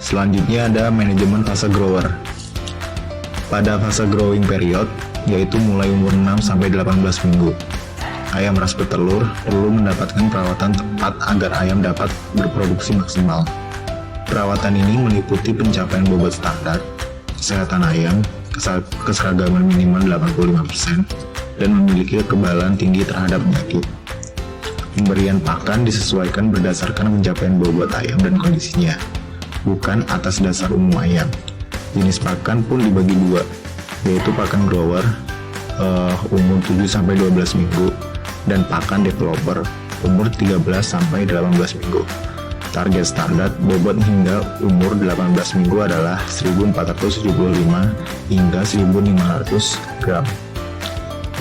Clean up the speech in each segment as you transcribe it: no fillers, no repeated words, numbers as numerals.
Selanjutnya ada manajemen fase grower. Pada fase growing period, yaitu mulai umur 6-18 minggu, ayam ras bertelur perlu mendapatkan perawatan tepat agar ayam dapat berproduksi maksimal. Perawatan ini meliputi pencapaian bobot standar, kesehatan ayam, keseragaman minimal 85%, dan memiliki kekebalan tinggi terhadap penyakit. Pemberian pakan disesuaikan berdasarkan pencapaian bobot ayam dan kondisinya, bukan atas dasar umum ayam. Jenis pakan pun dibagi dua, yaitu pakan grower umur 7-12 minggu dan pakan developer umur 13-18 minggu. Target standar bobot hingga umur 18 minggu adalah 1475 hingga 1500 gram.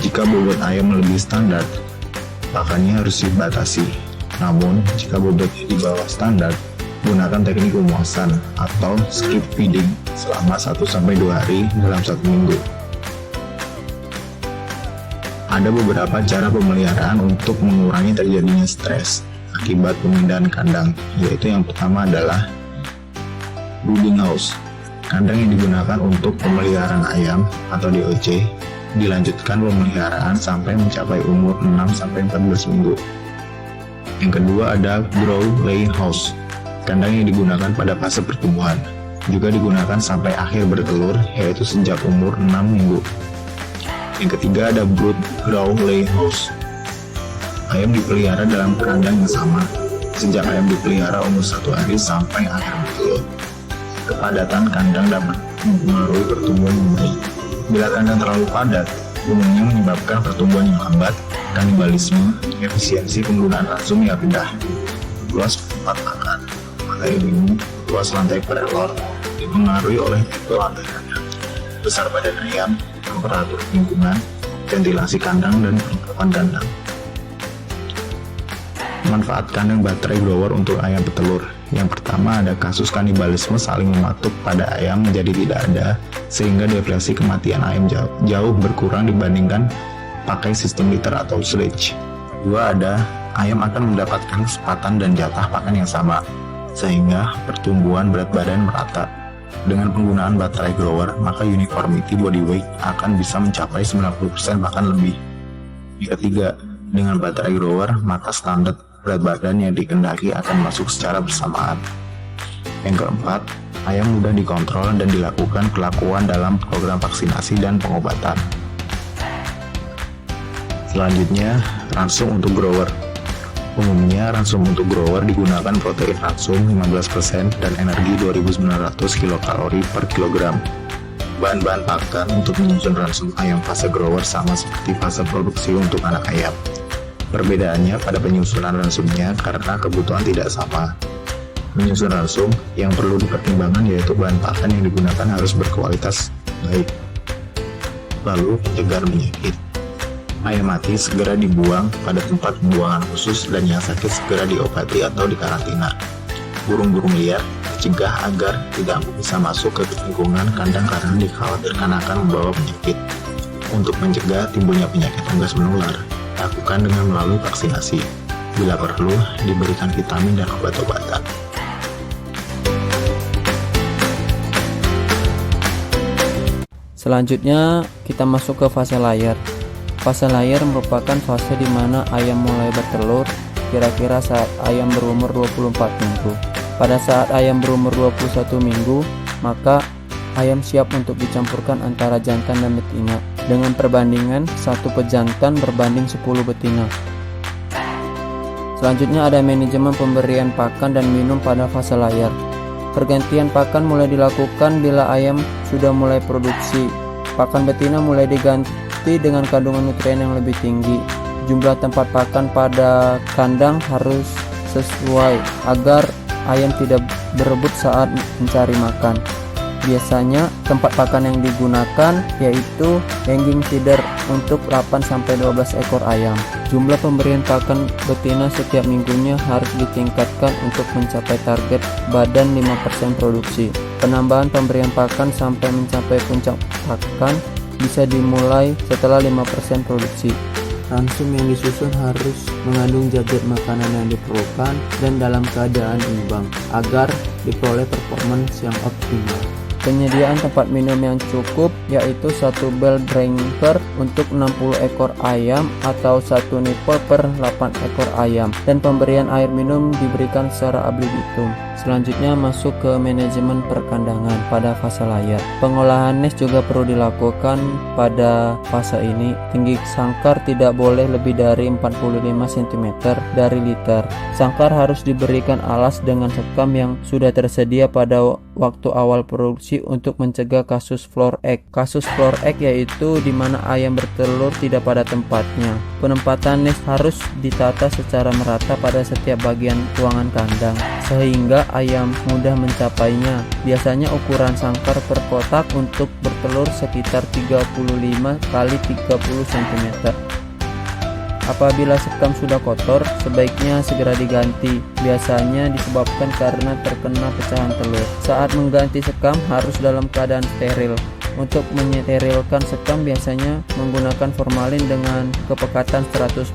Jika bobot ayam melebihi standar, pakannya harus dibatasi. Namun, jika bobotnya di bawah standar, gunakan teknik pemuasan atau strip feeding selama 1-2 hari dalam 1 minggu. Ada beberapa cara pemeliharaan untuk mengurangi terjadinya stres akibat pemindahan kandang, yaitu yang pertama adalah brooding house. Kandang yang digunakan untuk pemeliharaan ayam atau DOC dilanjutkan pemeliharaan sampai mencapai umur 6-14 minggu. Yang kedua ada grow lay house. Kandang yang digunakan pada fase pertumbuhan juga digunakan sampai akhir bertelur, yaitu sejak umur 6 minggu. Yang ketiga ada brood grow lay house. Ayam dipelihara dalam kandang yang sama sejak ayam dipelihara umur 1 hari sampai akhir bertelur. Kepadatan kandang dapat mempengaruhi pertumbuhan yang baik. Bila kandang terlalu padat, umumnya menyebabkan pertumbuhan yang lambat, kanibalisme, efisiensi penggunaan ransum yang rendah, luas tempat makan, air minum, luas lantai perelor dipengaruhi oleh tipe lantai kandang, besar badan ayam, temperatur lingkungan, ventilasi kandang, dan perlengkapan kandang. Manfaat kandang baterai grower untuk ayam petelur. Yang pertama ada kasus kanibalisme saling mematuk pada ayam menjadi tidak ada, sehingga deflasi kematian ayam jauh berkurang dibandingkan pakai sistem liter atau sledge. Kedua ada ayam akan mendapatkan kesempatan dan jatah pakan yang sama, sehingga pertumbuhan berat badan merata. Dengan penggunaan baterai grower, maka uniformity body weight akan bisa mencapai 90% bahkan lebih. Yang ketiga, dengan baterai grower, maka standar berat badan yang dikehendaki akan masuk secara bersamaan. Yang keempat, ayam mudah dikontrol dan dilakukan kelakuan dalam program vaksinasi dan pengobatan. Selanjutnya, ransum untuk grower. Umumnya, ransum untuk grower digunakan protein ransum 15% dan energi 2900 kilokalori per kilogram. Bahan-bahan pakan untuk menyusun ransum ayam fase grower sama seperti fase produksi untuk anak ayam. Perbedaannya pada penyusunan ransumnya karena kebutuhan tidak sama. Menyusun ransum yang perlu dipertimbangkan yaitu bahan pakan yang digunakan harus berkualitas baik. Lalu pencegahan penyakit. Ayam mati segera dibuang pada tempat pembuangan khusus dan yang sakit segera diobati atau dikarantina. Burung-burung liar dicegah agar tidak bisa masuk ke lingkungan kandang karena dikhawatirkan akan membawa penyakit. Untuk mencegah timbulnya penyakit unggas menular, lakukan dengan melalui vaksinasi. Bila perlu, diberikan vitamin dan obat-obatan. Selanjutnya, kita masuk ke fase layar. Fase layar merupakan fase di mana ayam mulai bertelur, kira-kira saat ayam berumur 24 minggu. Pada saat ayam berumur 21 minggu, maka ayam siap untuk dicampurkan antara jantan dan betina dengan perbandingan 1 pejantan berbanding 10 betina. Selanjutnya ada manajemen pemberian pakan dan minum pada fase layar. Pergantian pakan mulai dilakukan bila ayam sudah mulai produksi. Pakan betina mulai diganti dengan kandungan nutrien yang lebih tinggi. Jumlah tempat pakan pada kandang harus sesuai agar ayam tidak berebut saat mencari makan. Biasanya tempat pakan yang digunakan yaitu hanging feeder untuk 8-12 ekor ayam. Jumlah pemberian pakan betina setiap minggunya harus ditingkatkan untuk mencapai target badan 5% produksi. Penambahan pemberian pakan sampai mencapai puncak pakan bisa dimulai setelah 5% produksi. Ransum yang disusun harus mengandung zat makanan yang diperlukan dan dalam keadaan imbang agar diperoleh performance yang optimal. Penyediaan tempat minum yang cukup yaitu satu bell drinker untuk 60 ekor ayam atau satu nipple per 8 ekor ayam, dan pemberian air minum diberikan secara ad libitum. Selanjutnya masuk ke manajemen perkandangan pada fase layar. Pengolahan nest juga perlu dilakukan pada fase ini. Tinggi sangkar tidak boleh lebih dari 45 cm dari liter. Sangkar harus diberikan alas dengan sekam yang sudah tersedia pada waktu awal produksi untuk mencegah kasus floor egg. Kasus floor egg yaitu di mana ayam bertelur tidak pada tempatnya. Penempatan nest harus ditata secara merata pada setiap bagian ruangan kandang sehingga ayam mudah mencapainya. Biasanya ukuran sangkar per kotak untuk bertelur sekitar 35 kali 30 cm. Apabila sekam sudah kotor, sebaiknya segera diganti. Biasanya disebabkan karena terkena pecahan telur. Saat mengganti sekam harus dalam keadaan steril. Untuk mensterilkan sekam biasanya menggunakan formalin dengan kepekatan 100%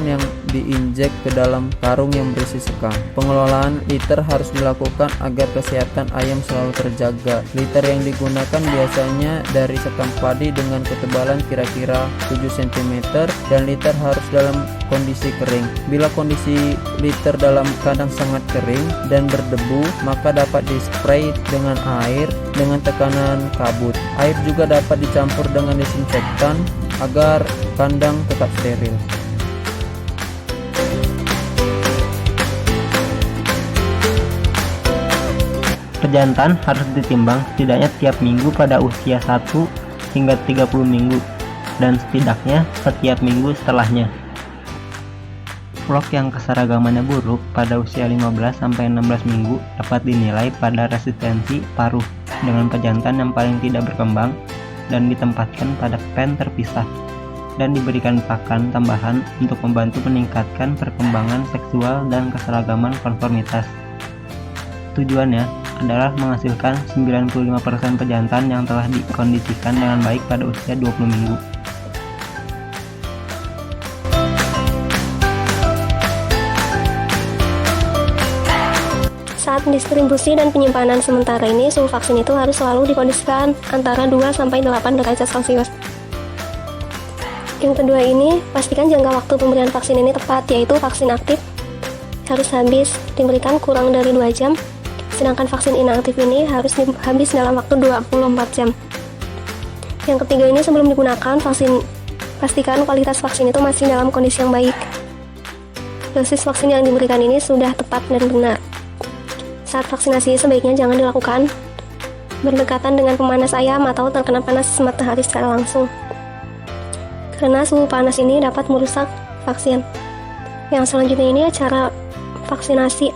yang diinjek ke dalam karung yang berisi sekam. Pengelolaan liter harus dilakukan agar kesehatan ayam selalu terjaga. Liter yang digunakan biasanya dari sekam padi dengan ketebalan kira-kira 7 cm dan liter harus dalam kondisi kering. Bila kondisi liter dalam kandang sangat kering dan berdebu, maka dapat dispray dengan air dengan tekanan kabut. Air juga dapat dicampur dengan desinfektan agar kandang tetap steril. Pejantan harus ditimbang setidaknya tiap minggu pada usia 1 hingga 30 minggu dan setidaknya setiap minggu setelahnya. Vlog yang keseragamannya buruk pada usia 15-16 minggu dapat dinilai pada resistensi paruh dengan pejantan yang paling tidak berkembang dan ditempatkan pada pen terpisah dan diberikan pakan tambahan untuk membantu meningkatkan perkembangan seksual dan keseragaman konformitas. Tujuannya adalah menghasilkan 95% pejantan yang telah dikondisikan dengan baik pada usia 20 minggu. Saat distribusi dan penyimpanan sementara ini, suhu vaksin itu harus selalu dikondisikan antara 2-8 derajat Celcius. Yang kedua ini, pastikan jangka waktu pemberian vaksin ini tepat, yaitu vaksin aktif harus habis diberikan kurang dari 2 jam, sedangkan vaksin inaktif ini harus habis dalam waktu 24 jam. Yang ketiga ini, sebelum digunakan vaksin, pastikan kualitas vaksin itu masih dalam kondisi yang baik. Dosis vaksin yang diberikan ini sudah tepat dan benar. Saat vaksinasi sebaiknya jangan dilakukan berdekatan dengan pemanas ayam atau terkena panas matahari secara langsung, karena suhu panas ini dapat merusak vaksin. Yang selanjutnya ini cara vaksinasi.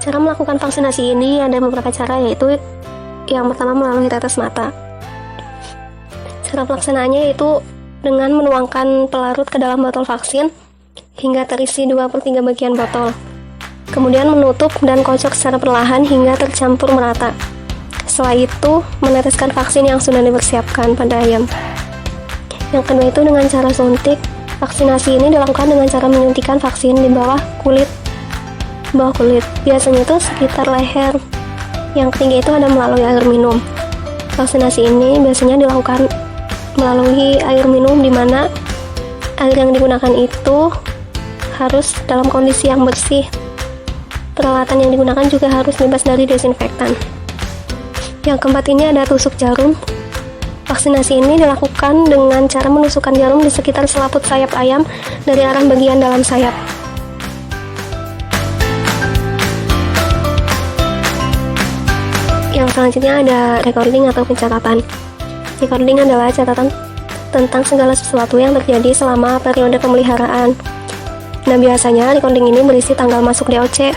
Cara melakukan vaksinasi ini ada beberapa cara, yaitu yang pertama melalui tetes mata. Cara pelaksanaannya yaitu dengan menuangkan pelarut ke dalam botol vaksin hingga terisi 2/3 bagian botol. Kemudian menutup dan kocok secara perlahan hingga tercampur merata. Setelah itu, meneteskan vaksin yang sudah dipersiapkan pada ayam. Yang kedua itu dengan cara suntik. Vaksinasi ini dilakukan dengan cara menyuntikkan vaksin di bawah kulit. Biasanya itu sekitar leher. Yang ketiga itu ada melalui air minum. Vaksinasi ini biasanya dilakukan melalui air minum, di mana air yang digunakan itu harus dalam kondisi yang bersih. Peralatan yang digunakan juga harus bebas dari desinfektan. Yang keempat ini ada tusuk jarum. Vaksinasi ini dilakukan dengan cara menusukkan jarum di sekitar selaput sayap ayam dari arah bagian dalam sayap. Yang selanjutnya ada recording atau pencatatan. Recording adalah catatan tentang segala sesuatu yang terjadi selama periode pemeliharaan. Nah, biasanya recording ini berisi tanggal masuk DOC,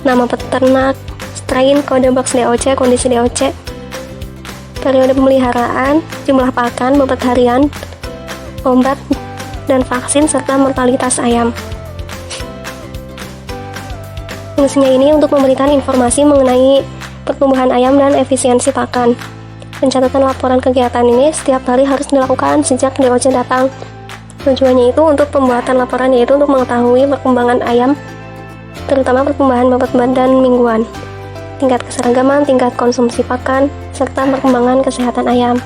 nama peternak, strain, kode box DOC, kondisi DOC, periode pemeliharaan, jumlah pakan, bobot harian, obat, dan vaksin, serta mortalitas ayam. Fungsinya ini untuk memberikan informasi mengenai pertumbuhan ayam dan efisiensi pakan. Pencatatan laporan kegiatan ini setiap hari harus dilakukan sejak DOC datang. Tujuannya itu untuk pembuatan laporan, yaitu untuk mengetahui perkembangan ayam, terutama perkembangan bobot badan mingguan. tingkat keseragaman, tingkat konsumsi pakan, serta perkembangan kesehatan ayam.